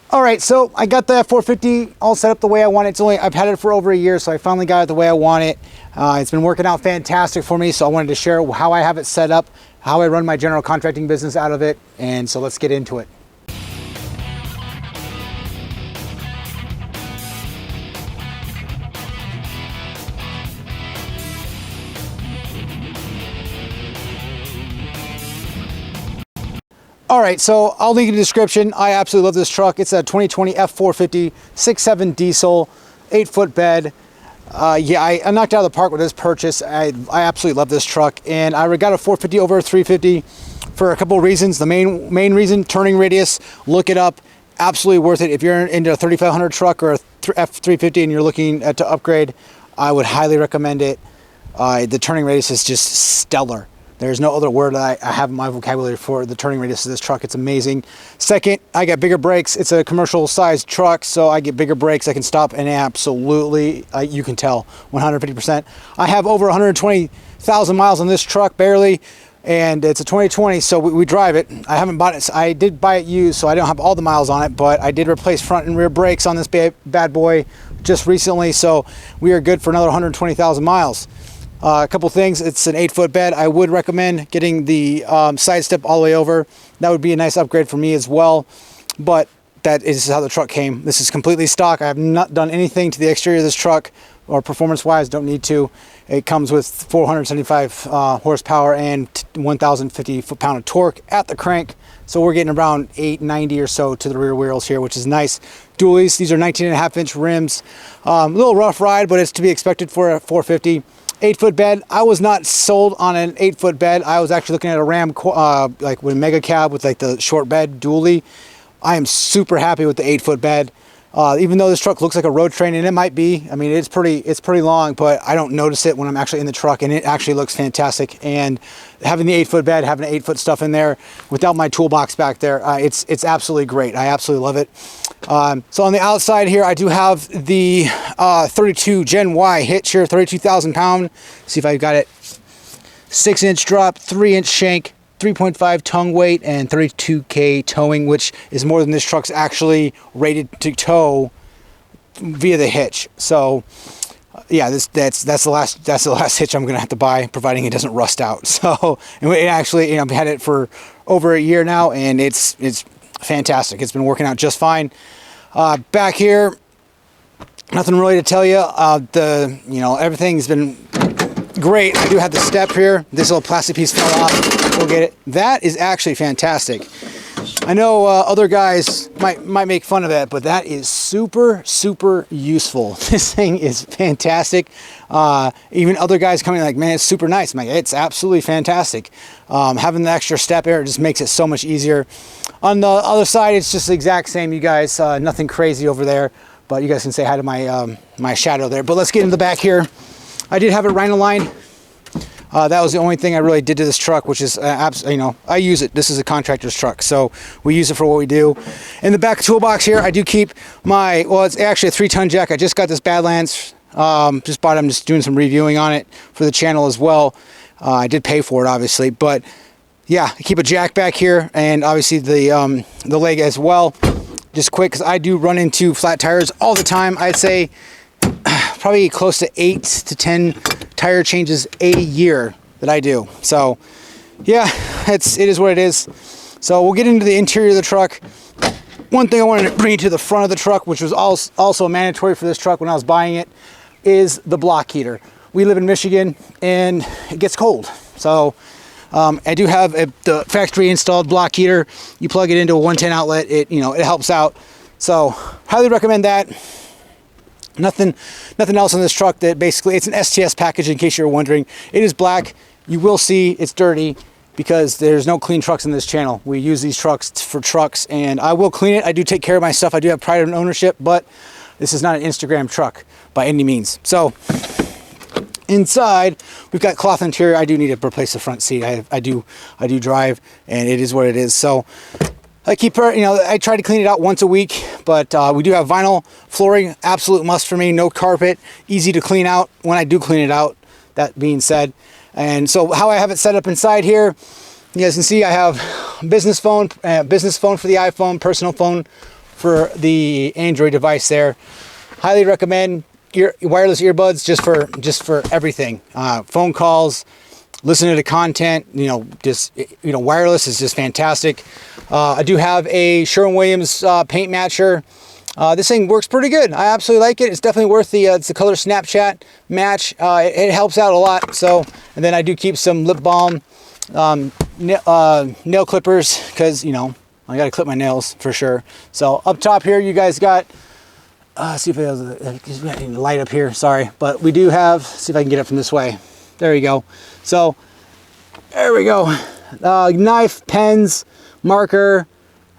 All right, so I got the F450 all set up the way I want it. I've had it for over a year, so I finally got it the way I want it. It's been working out fantastic for me, so I wanted to share how I have it set up, how I run my general contracting business out of it, and so let's get into it. All right, so I'll link in the description. I absolutely love this truck. It's a 2020 F450 6.7 diesel, 8-foot bed. Yeah, I knocked out of the park with this purchase. I absolutely love this truck, and I got a 450 over a 350 for a couple of reasons. The main reason, turning radius. Look it up. Absolutely worth it. If you're into a 3500 truck or a F350 and you're looking to upgrade, I would highly recommend it. The turning radius is just stellar. There's no other word that I have in my vocabulary for the turning radius of this truck. It's amazing. Second, I got bigger brakes. It's a commercial sized truck, so I get bigger brakes. I can stop and absolutely, you can tell, 150%. I have over 120,000 miles on this truck, barely, and it's a 2020, so we drive it. I haven't bought it. I did buy it used, so I don't have all the miles on it, but I did replace front and rear brakes on this bad boy just recently, so we are good for another 120,000 miles. A couple things, it's an 8-foot bed. I would recommend getting the side step all the way over. That would be a nice upgrade for me as well, but that is how the truck came. This is completely stock. I have not done anything to the exterior of this truck, or performance wise, don't need to. It comes with 475 horsepower and 1,050 foot-pound of torque at the crank, so we're getting around 890 or so to the rear wheels here, which is nice. Dualies, these are 19.5-inch rims. A little rough ride, but it's to be expected for a 450. 8-foot bed. I was not sold on an 8-foot bed. I was actually looking at a Ram like with a mega cab with like the short bed dually. I am super happy with the 8-foot bed. Even though this truck looks like a road train, and it might be, I mean, it's pretty long, but I don't notice it when I'm actually in the truck, and it actually looks fantastic. And having the 8-foot bed, having 8-foot stuff in there without my toolbox back there, it's absolutely great. I absolutely love it. So on the outside here, I do have the 32 Gen Y hitch here, 32,000 pound. See if I've got it. 6-inch drop, 3-inch shank, 3.5 tongue weight, and 32K towing, which is more than this truck's actually rated to tow via the hitch. So yeah, that's the last hitch I'm gonna have to buy, providing it doesn't rust out. So, and it actually, you know, I've had it for over a year now, and it's fantastic. It's been working out just fine. Back here, nothing really to tell you. Everything's been great. I do have the step here. This little plastic piece fell off. We'll get it. That is actually fantastic. I know other guys might make fun of that, but that is super useful. This thing is fantastic. Even other guys coming like, man, it's super nice. I'm like, it's absolutely fantastic. Having the extra step here just makes it so much easier. On the other side, it's just the exact same, you guys. Nothing crazy over there, but you guys can say hi to my my shadow there. But let's get in the back here. I did have it rhino line. That was the only thing I really did to this truck, which is, I use it. This is a contractor's truck, so we use it for what we do. In the back toolbox here, I do keep my, well, it's actually a 3-ton jack. I just got this Badlands. Just bought it. I'm just doing some reviewing on it for the channel as well. I did pay for it, obviously, but yeah, I keep a jack back here, and obviously the leg as well. Just quick, because I do run into flat tires all the time. I'd say probably close to 8 to 10 tire changes a year that I do. So yeah, it is what it is. So we'll get into the interior of the truck. One thing I wanted to bring to the front of the truck, which was also mandatory for this truck when I was buying it, is the block heater. We live in Michigan and it gets cold. So I do have the factory installed block heater. You plug it into a 110 outlet, it helps out. So highly recommend that. Nothing else on this truck. That basically, it's an STS package, in case you're wondering. It is black. You will see it's dirty because there's no clean trucks in this channel. We use these trucks for trucks, and I will clean it. I do take care of my stuff. I do have pride in ownership, but this is not an Instagram truck by any means. So inside, we've got cloth interior. I do need to replace the front seat. I do drive, and it is what it is. So I keep her, I try to clean it out once a week, but we do have vinyl flooring, absolute must for me. No carpet, easy to clean out when I do clean it out, that being said. And so how I have it set up inside here, you guys can see I have business phone for the iPhone, personal phone for the Android device there. Highly recommend wireless earbuds just for everything. Phone calls, listening to content, wireless is just fantastic. I do have a Sherwin-Williams paint matcher. This thing works pretty good. I absolutely like it. It's definitely worth it's the color Snapchat match. It helps out a lot. So, and then I do keep some lip balm, nail clippers, because I gotta clip my nails for sure. So up top here, you guys got. See if I have the light up here. Sorry, but we do have. See if I can get it from this way. There you go. So there we go. Knife, pens, marker.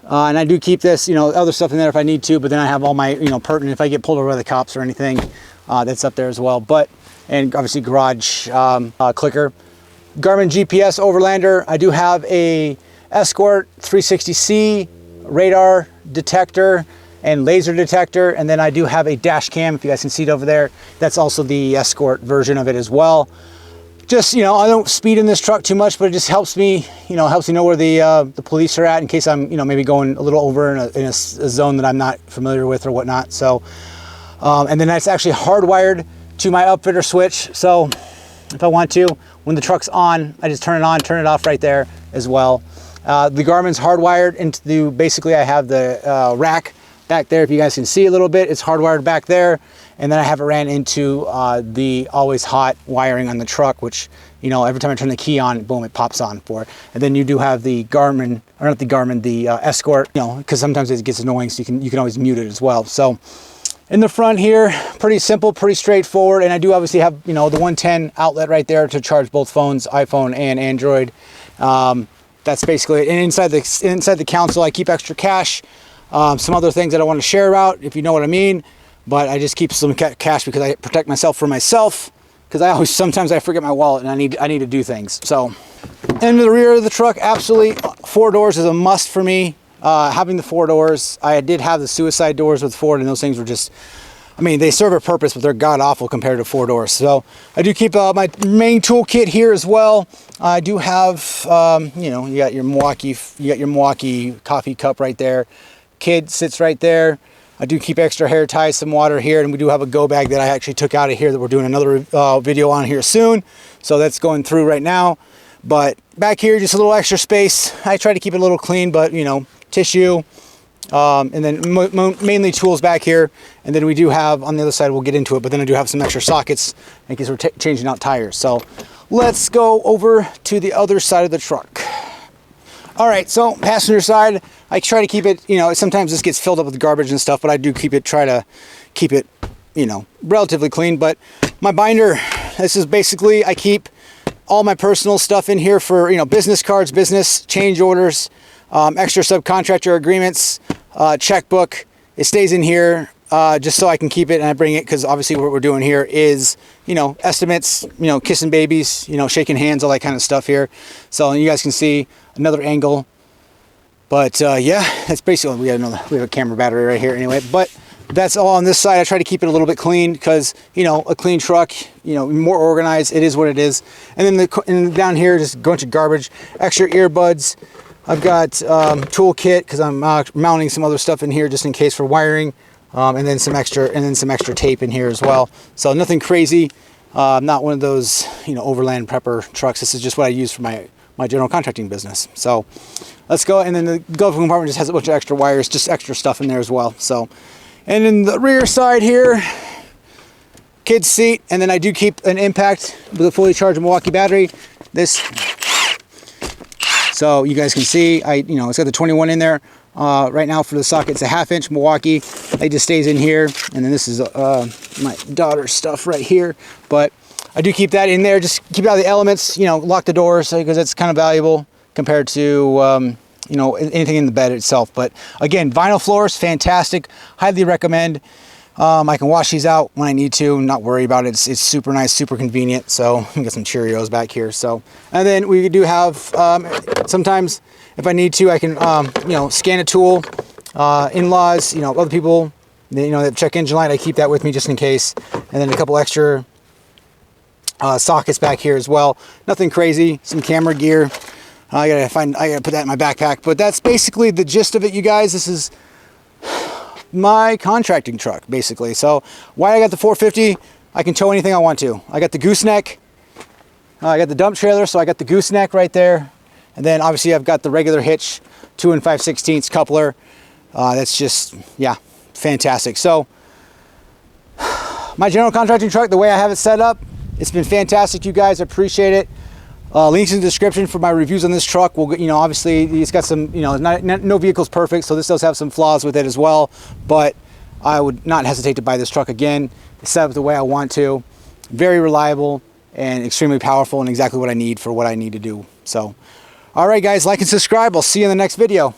And I do keep this, other stuff in there if I need to, but then I have all my, pertinent, if I get pulled over by the cops or anything, that's up there as well. And obviously garage clicker. Garmin GPS Overlander. I do have a Escort 360C radar detector and laser detector. And then I do have a dash cam, if you guys can see it over there. That's also the Escort version of it as well. Just, I don't speed in this truck too much, but it just helps me, helps me know where the police are at in case I'm, maybe going a little over in a zone that I'm not familiar with or whatnot. So, and then that's actually hardwired to my upfitter switch. So if I want to, when the truck's on, I just turn it on, turn it off right there as well. The Garmin's hardwired into basically I have the rack back there. If you guys can see a little bit, it's hardwired back there. And then I have it ran into the always hot wiring on the truck, which, every time I turn the key on, boom, it pops on for it. And then you do have the Garmin, or not the Garmin, the Escort, because sometimes it gets annoying, so you can always mute it as well. So in the front here, pretty simple, pretty straightforward. And I do obviously have, the 110 outlet right there to charge both phones, iPhone and Android. That's basically it. And inside the console, I keep extra cash. Some other things that I want to share about, if you know what I mean. But I just keep some cash because I protect myself for myself. Because sometimes I forget my wallet and I need to do things. So, in the rear of the truck, absolutely 4 doors is a must for me. Having the 4 doors, I did have the suicide doors with Ford, and those things were just, they serve a purpose, but they're god awful compared to 4 doors. So I do keep my main toolkit here as well. I do have, you got your Milwaukee coffee cup right there. Kid sits right there. I do keep extra hair ties, some water here, and we do have a go bag that I actually took out of here that we're doing another video on here soon. So that's going through right now. But back here, just a little extra space. I try to keep it a little clean, but tissue, and then mainly tools back here. And then we do have on the other side, we'll get into it, but then I do have some extra sockets in case we're changing out tires. So let's go over to the other side of the truck. All right, so passenger side, I try to keep it, sometimes this gets filled up with garbage and stuff, but I do try to keep it, relatively clean. But my binder, this is basically, I keep all my personal stuff in here for, business cards, business change orders, extra subcontractor agreements, checkbook. It stays in here just so I can keep it, and I bring it because obviously what we're doing here is, estimates, kissing babies, shaking hands, all that kind of stuff here. So you guys can see another angle. But yeah, that's basically, we have a camera battery right here anyway. But that's all on this side. I try to keep it a little bit clean because, a clean truck, more organized. It is what it is. And then down here, just a bunch of garbage, extra earbuds. I've got toolkit because I'm mounting some other stuff in here just in case for wiring. And then some extra tape in here as well. So nothing crazy. I'm not one of those, overland prepper trucks. This is just what I use for my general contracting business. So let's go. And then the glove compartment just has a bunch of extra wires, just extra stuff in there as well. So, and in the rear side here, kid's seat. And then I do keep an impact with a fully charged Milwaukee battery. So you guys can see, it's got the 21 in there. Right now for the socket, it's a 1/2 inch Milwaukee. It just stays in here. And then this is my daughter's stuff right here. But I do keep that in there. Just keep it out of the elements, lock the doors because it's kind of valuable compared to, anything in the bed itself. But again, vinyl floors, fantastic. Highly recommend. I can wash these out when I need to, not worry about it. It's super nice, super convenient. So I get some Cheerios back here. So, and then we do have, sometimes if I need to, I can, scan a tool, in-laws, other people, that check engine light, I keep that with me just in case. And then a couple extra sockets back here as well. Nothing crazy, some camera gear. I gotta put that in my backpack, but that's basically the gist of it, you guys. This is my contracting truck, basically. So why I got the 450, I can tow anything I want to. I got the gooseneck, I got the dump trailer, so I got the gooseneck right there. And then obviously I've got the regular hitch, 2 5/16 coupler. That's just, yeah, fantastic. So my general contracting truck, the way I have it set up, it's been fantastic, you guys. I appreciate it. Links in the description for my reviews on this truck. We'll, you know, obviously it's got some, you know, no vehicle's perfect, so this does have some flaws with it as well. But I would not hesitate to buy this truck again. It's set up the way I want to. Very reliable and extremely powerful, and exactly what I need for what I need to do. So, all right, guys, like and subscribe. I'll see you in the next video.